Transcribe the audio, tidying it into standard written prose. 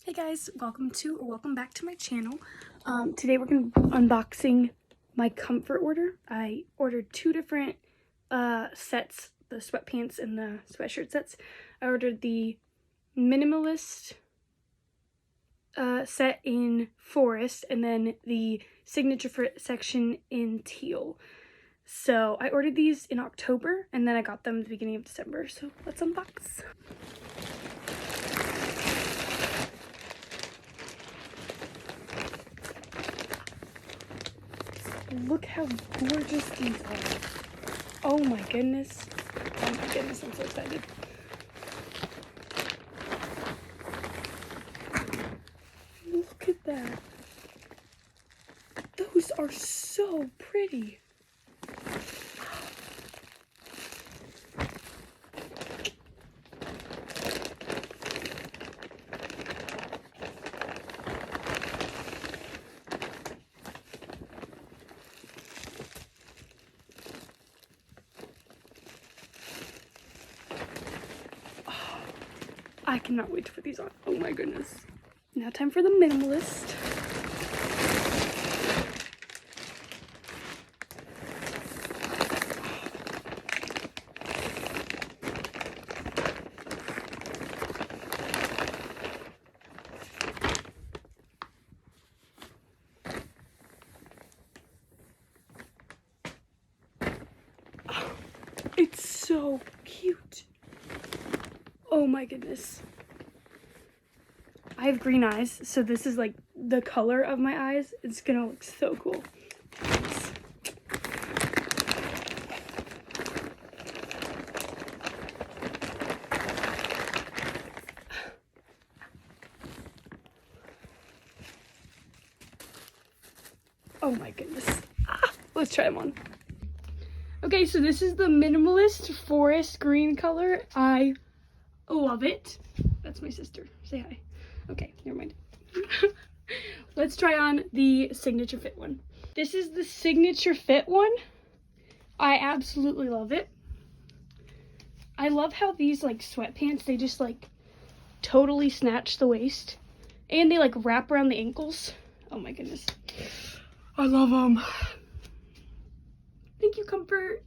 Hey guys, welcome back to my channel. Today we're going to be unboxing my comfort order. I ordered two different sets, the sweatpants and the sweatshirt sets. I ordered the minimalist set in forest and then the signature fit section in teal. So I ordered these in October and then I got them at the beginning of December. So let's unbox. Look how gorgeous these are. Oh my goodness. Oh my goodness, I'm so excited. Look at that. Those are so pretty. I cannot wait to put these on. Oh my goodness. Now time for the minimalist. Oh, it's so cute. Oh my goodness. I have green eyes, so this is like the color of my eyes. It's gonna look so cool. Oh my goodness. Let's try them on. Okay, so this is the minimalist forest green color. I love it. That's my sister. Say hi. Okay, never mind. Let's try on the signature fit one. This is the signature fit one. I absolutely love it. I love how these like sweatpants, they just like totally snatch the waist and they like wrap around the ankles. Oh my goodness. I love them. Thank you, Comfort.